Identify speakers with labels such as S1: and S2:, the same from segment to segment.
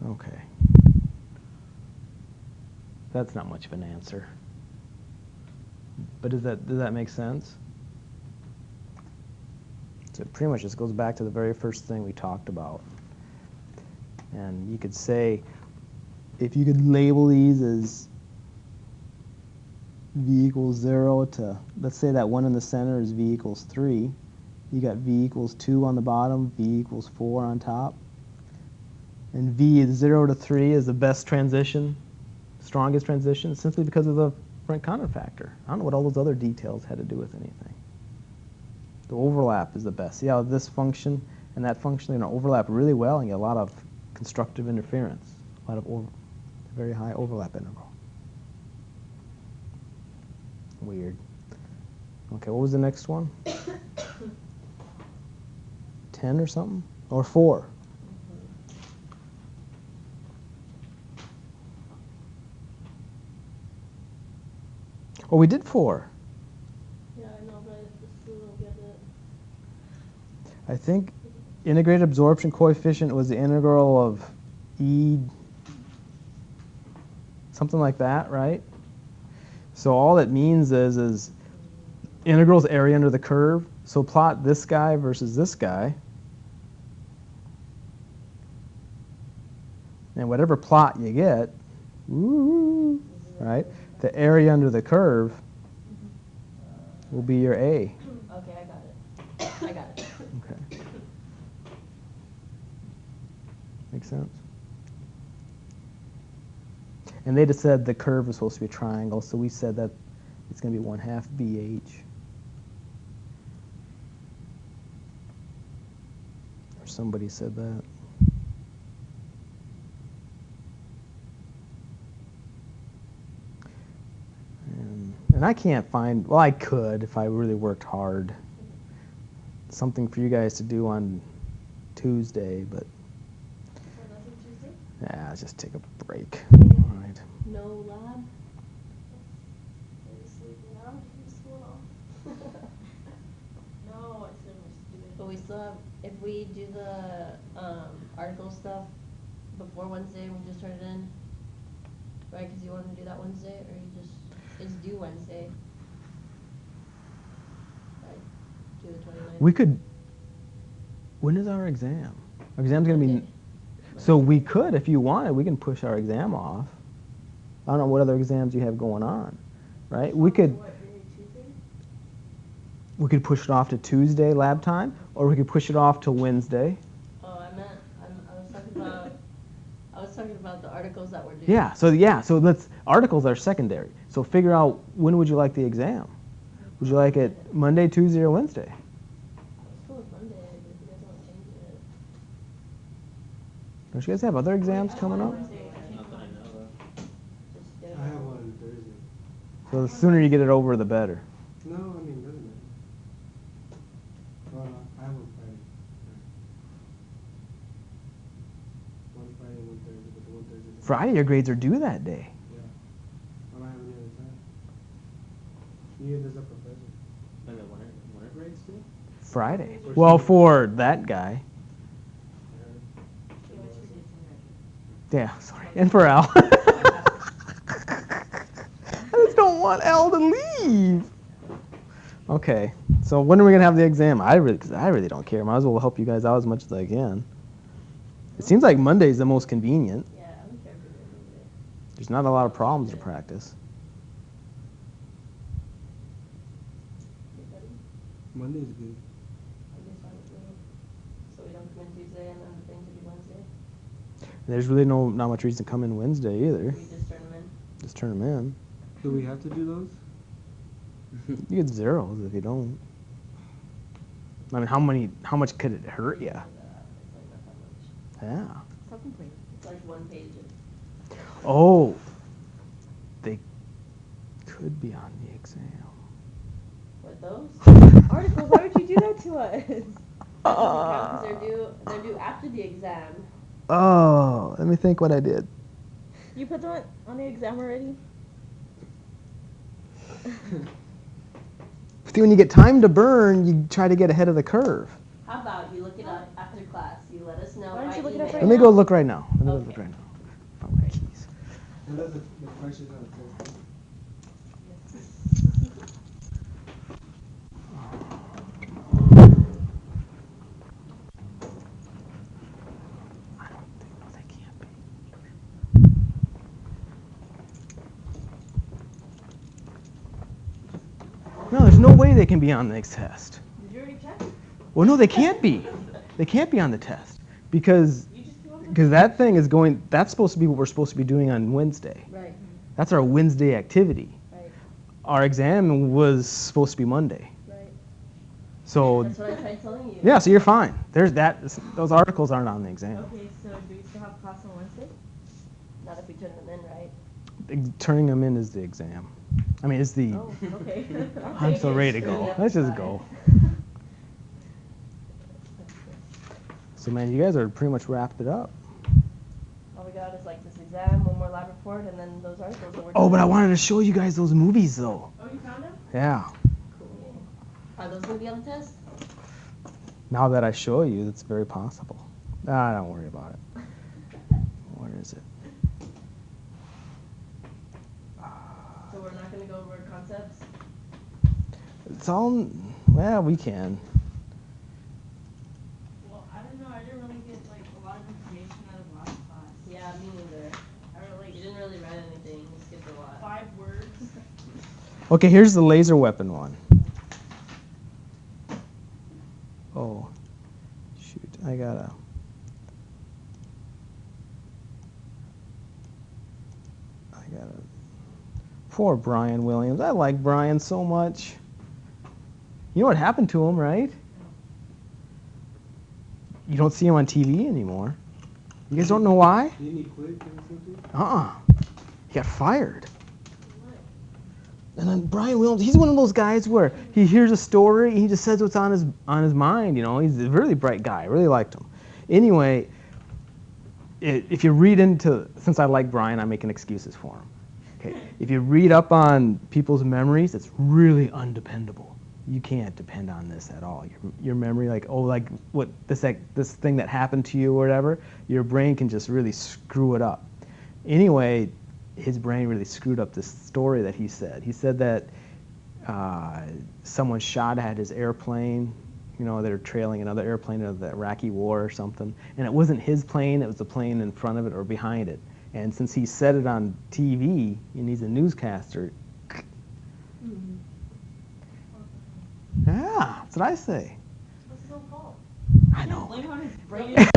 S1: Okay. That's not much of an answer. But does that make sense? So it pretty much just goes back to the very first thing we talked about. And you could say, if you could label these as v equals 0 to, let's say that one in the center is v equals 3. You got v equals 2 on the bottom, v equals 4 on top. And v is 0 to 3 is the best transition, strongest transition, simply because of the Frank-Condon factor. I don't know what all those other details had to do with anything. The overlap is the best. See how this function and that function are going to overlap really well, and you get a lot of constructive interference, a lot of very high overlap integral. Weird. Okay, what was the next one? 10 or something? Or 4? Oh, we did 4.
S2: Yeah, I know, but I still don't get it.
S1: I think integrated absorption coefficient was the integral of E, something like that, right? So all it means is integral's area under the curve. So plot this guy versus this guy. And whatever plot you get, woo, right? The area under the curve will be your A.
S2: Okay, I got it. I got it.
S1: Okay. Makes sense? And they just said the curve was supposed to be a triangle, so we said that it's going to be 1/2 BH. Or somebody said that. And I can't find, well, I could if I really worked hard, something for you guys to do on Tuesday, but yeah, let's just take a break. All right.
S2: No lab? Are you sleeping now? What's going on? No, I said we're doing. But we still have, if we do the article stuff before Wednesday, we just turn it in, right? Because you want to do that Wednesday, or you just, it's due Wednesday. Right? Do the 29th.
S1: We could, when is our exam? Our exam's going to be, so we could, if you wanted, we can push our exam off. I don't know what other exams you have going on, right? We could,
S2: What, maybe Tuesday?
S1: we could push it off to Tuesday lab time, or we could push it off to Wednesday.
S2: Oh, I meant, I was talking about the articles that were due.
S1: Yeah, so let's, articles are secondary. So figure out, when would you like the exam? Would you like it Monday, Tuesday, or Wednesday?
S2: Let's go with Monday, if you guys want to change it.
S1: Don't you guys have other exams coming up?
S2: Just get it
S3: I have
S2: over.
S3: one on Thursday.
S1: So the sooner you get it over, the better.
S3: No, I mean, doesn't matter. Well, I have one Friday. One Friday, one Thursday, but the one Thursday.
S1: Friday, your grades are due that day.
S3: Yeah. I don't have any other time. Neither does a professor.
S4: And then when are grades due?
S1: Friday. Well, for that guy. Yeah, sorry. And for Al. I just don't want Al to leave. Okay, so when are we gonna have the exam? Because I really don't care. Might as well help you guys out as much as I can. It seems like Monday's the most convenient.
S2: Yeah, I don't care if you're doing it.
S1: There's not a lot of problems to practice.
S2: Everybody?
S3: Monday's good.
S2: Monday's fine with me. So we don't come in Tuesday and then the things will be Wednesday?
S1: There's really not much reason to come in Wednesday either.
S2: We just turn them in?
S1: Just turn them in.
S3: Do we have to do those?
S1: You get zeros if you don't. I mean, how much could it hurt you?
S2: It's like not that much.
S1: Yeah.
S2: Self-complete. It's like 1 page of.
S1: Oh, they could be on the exam.
S2: What, those? Articles, why would you do that to us? Because they're due after the exam.
S1: Oh, let me think what I did.
S2: You put them on the exam already?
S1: See, when you get time to burn, you try to get ahead of the curve.
S2: How about you look it up after class? You let us know.
S5: Why don't you look it up right
S1: Let me
S5: now?
S1: go look right now. Let me go
S2: Okay.
S1: look right now. Find my keys.
S3: And that's the questions on the test.
S1: I don't think, no, they can't be. No, there's no way they can be on the next test.
S2: Did you already check?
S1: Well, no, they can't be. They can't be on the test because that thing is going. That's supposed to be what we're supposed to be doing on Wednesday.
S2: Right.
S1: That's our Wednesday activity.
S2: Right.
S1: Our exam was supposed to be Monday.
S2: Right.
S1: So
S2: That's what I tried telling you.
S1: yeah, so you're fine. There's that. Those articles aren't on the exam.
S5: Okay, so do we still have class on Wednesday?
S2: Not if we turn them in, right?
S1: Turning them in is the exam. I mean, it's the.
S5: Oh, okay.
S1: I'm so ready to go.
S2: Yep,
S1: Let's just
S2: got
S1: go.
S2: it.
S1: So man, you guys are pretty much wrapped it up.
S2: All we got is like this exam, one more lab report, and then those articles. And we're
S1: Oh, but I
S2: done.
S1: wanted to show you guys those movies though.
S5: Oh, you found them?
S1: Yeah.
S2: Cool. Are those gonna be on the test?
S1: Now that I show you, it's very possible. Don't worry about it. Where is it?
S2: So we're not gonna go over concepts.
S1: It's all. Well, we can.
S5: Well, I don't know. I didn't really get like a lot of information out of last class.
S2: Yeah, me neither.
S5: I really
S2: You didn't really write anything. You skipped a lot.
S5: 5 words.
S1: Okay, here's the laser weapon one. Oh, shoot! I gotta. Poor Brian Williams. I like Brian so much. You know what happened to him, right? You don't see him on TV anymore. You guys don't know why?
S3: Didn't he quit or something?
S1: He got fired. And then Brian Williams, he's one of those guys where he hears a story, he just says what's on his mind. You know, he's a really bright guy. I really liked him. Anyway, if you read into, since I like Brian, I'm making excuses for him. Okay, if you read up on people's memories, it's really undependable. You can't depend on this at all. Your memory, like what this thing that happened to you or whatever, your brain can just really screw it up. Anyway, his brain really screwed up this story that he said. He said that someone shot at his airplane, you know, they're trailing another airplane of the Iraqi war or something, and it wasn't his plane, it was the plane in front of it or behind it. And since he said it on TV, and he's a newscaster, yeah, that's what I say.
S2: What's his own fault?
S1: I know.
S5: Blame on his brain.
S2: Don't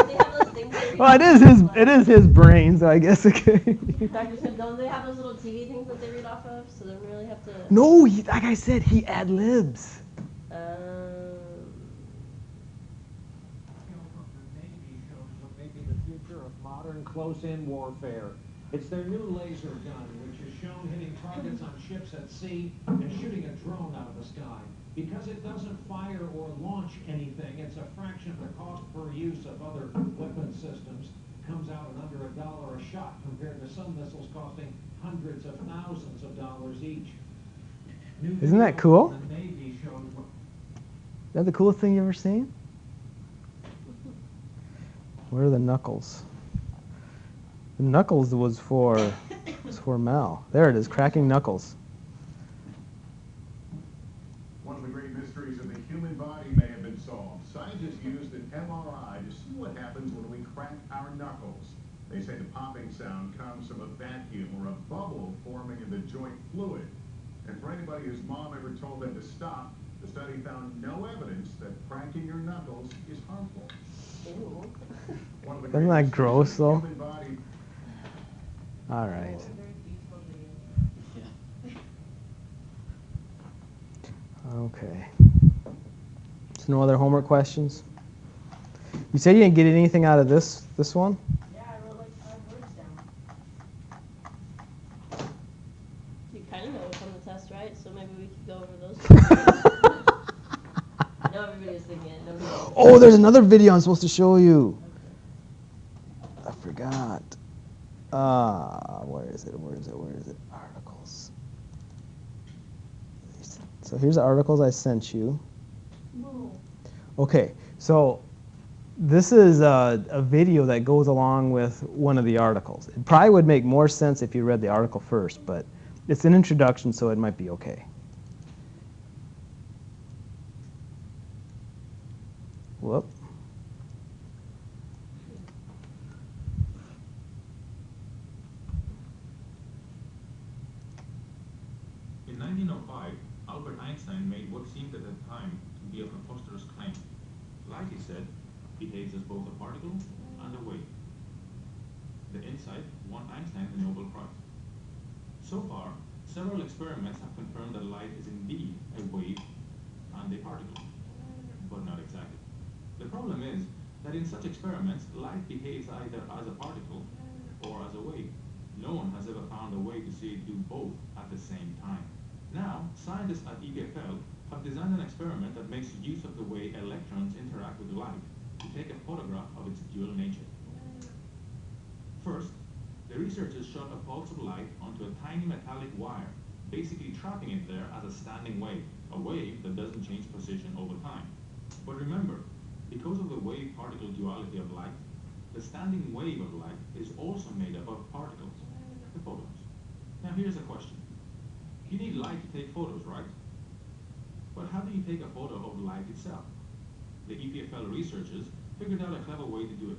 S2: they have those things that read
S1: Well, it is his brain, so I guess it could.
S2: Dr. Smith, don't they have those little TV things that they read off of? So they don't really have to.
S1: No, like I said, he ad libs.
S6: Navy shows what may be the future of modern close-in warfare. It's their new laser gun, which is shown hitting targets on ships at sea and shooting a drone out of the sky. Because it doesn't fire or launch anything, it's a fraction of the cost per use of other weapon systems. Comes out at under $1 a shot compared to some missiles costing hundreds of thousands of dollars each. New
S1: Isn't that
S6: video
S1: cool?
S6: from the Navy shows what
S1: Is that the coolest thing you ever seen? Where are the knuckles? The knuckles was for Mel. There it is, cracking knuckles.
S7: One of the great mysteries of the human body may have been solved. Scientists used an MRI to see what happens when we crack our knuckles. They say the popping sound comes from a vacuum or a bubble forming in the joint fluid. And for anybody whose mom ever told them to stop, the study found no evidence that cracking your knuckles is harmful.
S2: Ew.
S7: One of the
S1: Isn't
S7: great
S1: that gross,
S7: mysteries of the
S1: though?
S7: human body.
S1: All right. Okay. So no other homework questions? You said you didn't get anything out of this one?
S5: Yeah, I wrote like 5 words down.
S2: You kind of know what's on the test, right? So maybe we could go over those. I know everybody was thinking it. Nobody else.
S1: Oh, there's another video I'm supposed to show you. I forgot. Where is it? Articles. So here's the articles I sent you. Okay, so this is a video that goes along with one of the articles. It probably would make more sense if you read the article first, but it's an introduction, so it might be okay. Whoop.
S8: In 1905, Albert Einstein made what seemed at the time to be a preposterous claim. Light, he said, behaves as both a particle and a wave. The insight won Einstein the Nobel Prize. So far, several experiments have confirmed that light is indeed a wave and a particle, but not exactly. The problem is that in such experiments, light behaves either as a particle or as a wave. No one has ever found a way to see it do both at the same time. Now, scientists at EPFL have designed an experiment that makes use of the way electrons interact with light to take a photograph of its dual nature. First, the researchers shot a pulse of light onto a tiny metallic wire, basically trapping it there as a standing wave, a wave that doesn't change position over time. But remember, because of the wave-particle duality of light, the standing wave of light is also made up of particles, the photons. Now here's a question. You need light to take photos, right? But how do you take a photo of light itself? The EPFL researchers figured out a clever way to do it.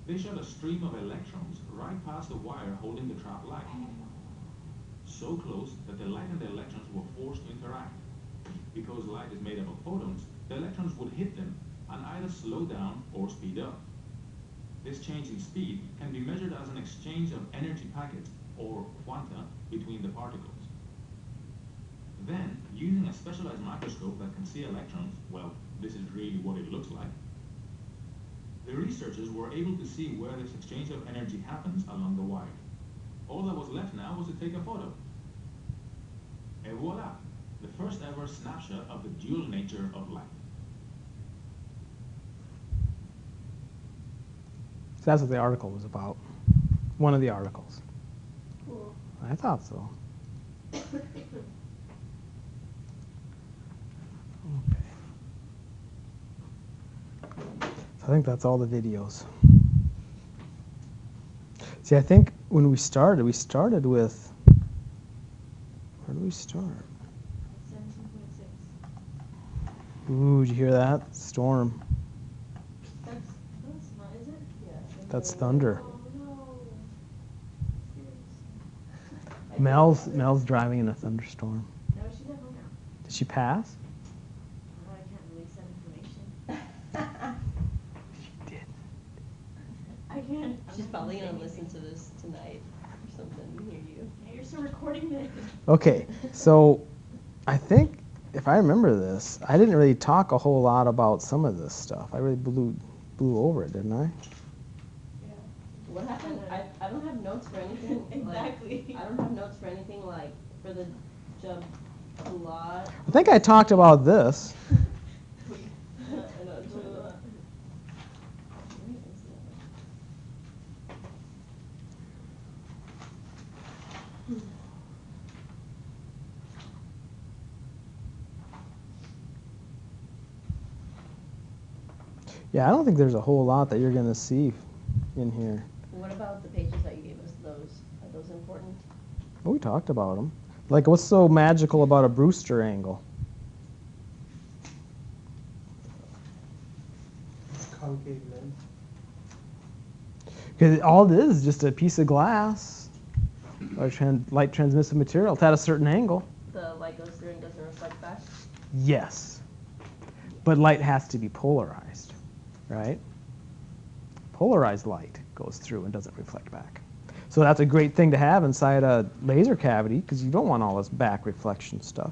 S8: They shot a stream of electrons right past the wire holding the trapped light. So close that the light and the electrons were forced to interact. Because light is made up of photons, the electrons would hit them and either slow down or speed up. This change in speed can be measured as an exchange of energy packets, or quanta, between the particles. Then, using a specialized microscope that can see electrons, well, this is really what it looks like, the researchers were able to see where this exchange of energy happens along the wire. All that was left now was to take a photo. Et voila! The first ever snapshot of the dual nature of light.
S1: So that's what the article was about. One of the articles.
S2: Cool.
S1: I thought so. Okay. So I think that's all the videos. See, I think when we started with, where did we start?
S5: 17.6.
S1: Ooh, did you hear that? Storm.
S5: That's not, is it?
S2: Yeah.
S1: That's thunder.
S5: Oh no.
S1: Mel's driving in a thunderstorm.
S5: No, she's at home now.
S1: Did she pass?
S5: I can't release that information.
S1: She did.
S5: I can't.
S2: She's probably gonna listen to this tonight or something, hear you.
S5: Yeah, you're still recording this.
S1: Okay, so I think if I remember this, I didn't really talk a whole lot about some of this stuff. I really blew over it, didn't I?
S5: Yeah.
S2: What happened? I don't have notes for anything.
S5: Exactly.
S2: Like, I don't have notes for anything like for the job a lot.
S1: I think I talked about this.
S2: I know, true. Where is that?
S1: Yeah, I don't think there's a whole lot that you're going to see in here.
S2: What about the pages that you gave us? Are those important?
S1: Well, we talked about them. Like, what's so magical about a Brewster angle?
S3: Concave lens.
S1: Because all it is just a piece of glass or light transmissive material. It's at a certain angle.
S2: The light goes through and doesn't reflect back?
S1: Yes. But light has to be polarized, right? Polarized light goes through and doesn't reflect back. So that's a great thing to have inside a laser cavity because you don't want all this back reflection stuff.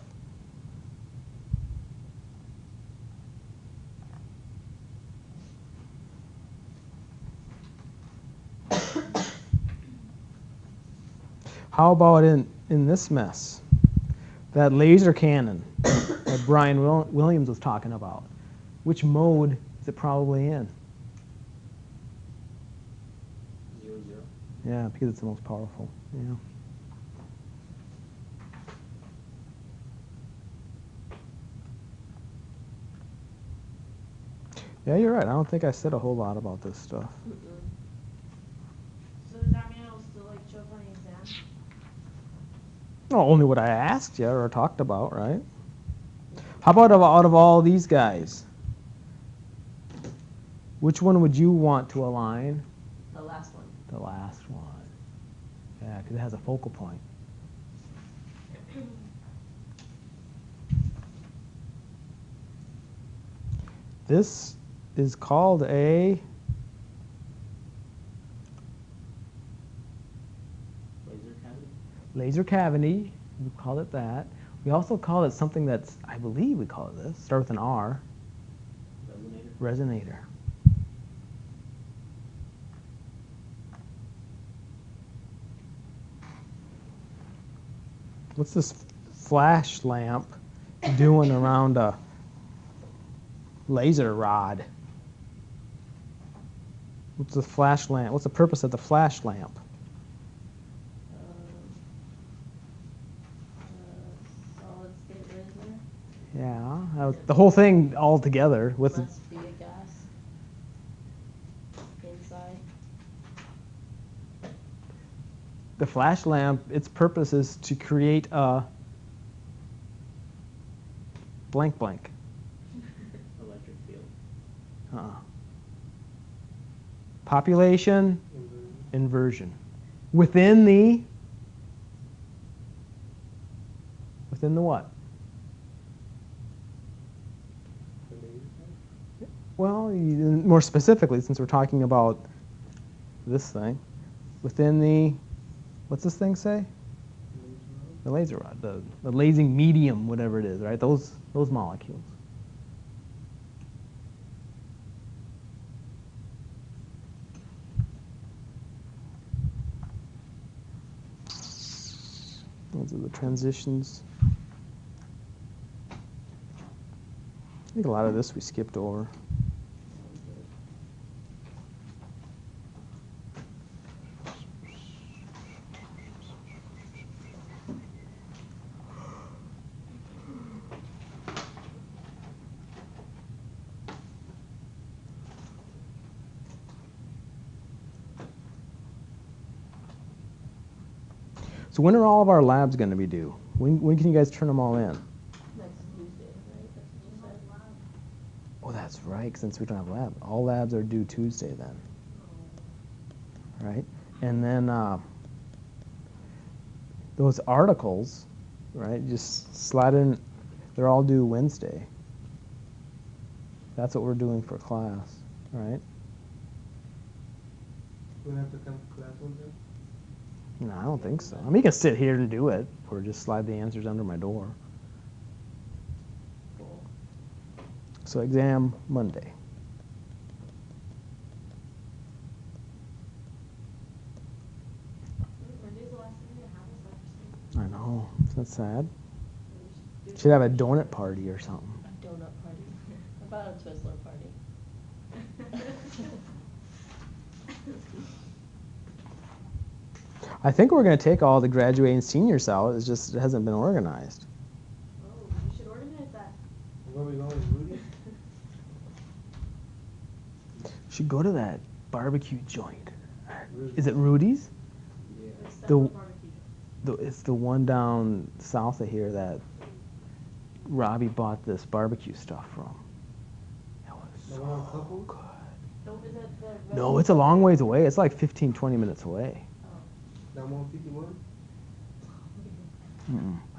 S1: How about in this mess? That laser cannon that Brian Williams was talking about. Which mode is it probably in?
S4: 0, 0.
S1: Yeah, because it's the most powerful. Yeah. Yeah, you're right. I don't think I said a whole lot about this stuff.
S5: So does that mean it'll still like show up on the exam?
S1: No, only what I asked you or talked about, right? How about out of all these guys? Which one would you want to align?
S2: The last one.
S1: The last one. Yeah, because it has a focal point. This is called a
S4: Laser cavity?
S1: laser cavity. We call it that. We also call it something that's, I believe we call it this, start with an R.
S4: Resonator?
S1: Resonator. What's this flash lamp doing around a laser rod? What's the flash lamp? What's the purpose of the flash lamp?
S2: Solid state laser.
S1: Yeah, the whole thing all together with
S2: Must be a gas inside.
S1: the flash lamp. Its purpose is to create a blank blank.
S4: Electric field.
S1: Population inversion within the what? Well, more specifically, since we're talking about this thing, within the, what's this thing say? The laser rod, the lasing medium, whatever it is, right? Those molecules. Those are the transitions. I think a lot of this we skipped over. So when are all of our labs going to be due? When can you guys turn them all in?
S2: Next Tuesday, right? That's what you said.
S1: Oh, that's right, since we don't have lab. All labs are due Tuesday then. Right? And then those articles, right, just slide in, they're all due Wednesday. That's what we're doing for class, right?
S3: We'll have to come to class one day?
S1: No, I don't think so. I mean, you can sit here and do it, or just slide the answers under my door. So exam Monday.
S5: Monday's the last thing to have us after school.
S1: I know. Isn't that sad? Should have a donut party or something.
S2: A donut party. How about a Twizzler party?
S1: I think we're going to take all the graduating seniors out. It's just it hasn't been organized.
S5: Oh, we should organize that.
S3: Where we going, Rudy?
S1: Should go to that barbecue joint. Is it Rudy's?
S3: Yeah.
S5: Like
S1: The-
S5: barbecue.
S1: It's the one down south of here that Robbie bought this barbecue stuff from. It was
S3: The one on
S1: so
S3: Couple?
S1: good.
S5: Oh, is that the
S1: No, it's a long ways away. It's like 15, 20 minutes away.
S3: That 151?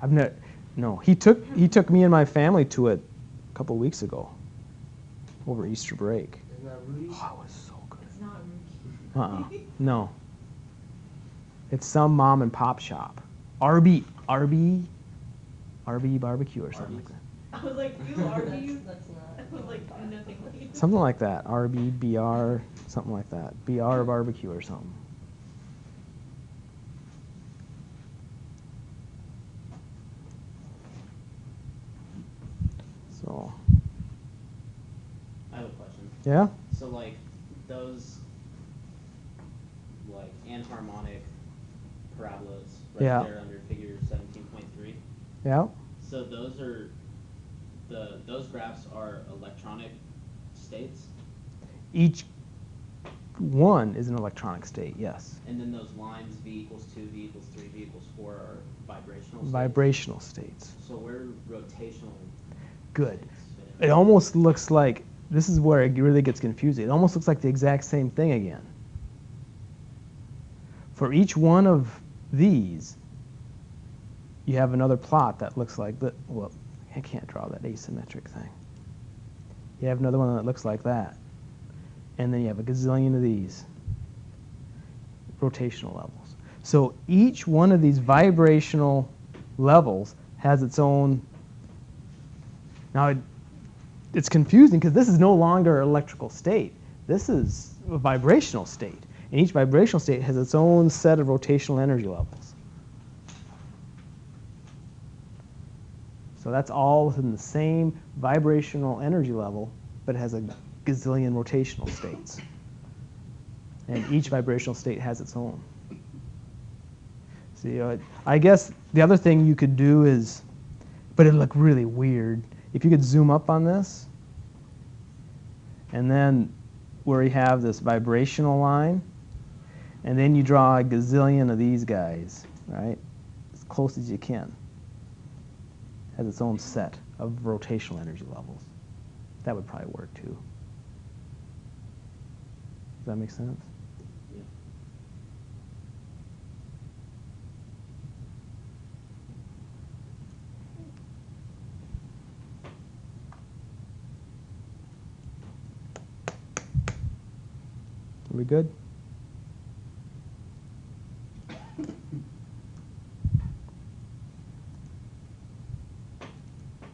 S1: I've never. No, he took me and my family to it a couple weeks ago, over Easter break.
S3: Isn't that Rudy?
S1: Oh, it was so good.
S5: It's not Rudy.
S1: No. It's some mom and pop shop. RB barbecue or something like that.
S5: I was like, you argue.
S2: That's not.
S5: I was like, nothing like
S1: Something like that. RB, BR, something like that. BR barbecue or something. So,
S4: I have a question.
S1: yeah?
S4: So like those like anharmonic parabolas right
S1: Yeah.
S4: there under figure 17.3.
S1: Yeah?
S4: So those are those graphs are electronic states.
S1: Each one is an electronic state, yes.
S4: And then those lines, V equals 2, V equals 3, V equals 4 are vibrational states?
S1: Vibrational states.
S4: So where rotational
S1: Good.
S4: states fit
S1: It
S4: in?
S1: almost looks like, this is where it really gets confusing. It almost looks like the exact same thing again. For each one of these, you have another plot that looks like that. Well, I can't draw that asymmetric thing. You have another one that looks like that. And then you have a gazillion of these rotational levels. So each one of these vibrational levels has its own. Now, it's confusing because this is no longer an electrical state. This is a vibrational state. And each vibrational state has its own set of rotational energy levels. So that's all within the same vibrational energy level, but it has a gazillion rotational states. And each vibrational state has its own. See, I guess the other thing you could do is, but it'd look really weird, if you could zoom up on this, and then where you have this vibrational line, and then you draw a gazillion of these guys, right? As close as you can. Has its own set of rotational energy levels. That would probably work too. Does that make sense?
S4: Yeah.
S1: Are we good?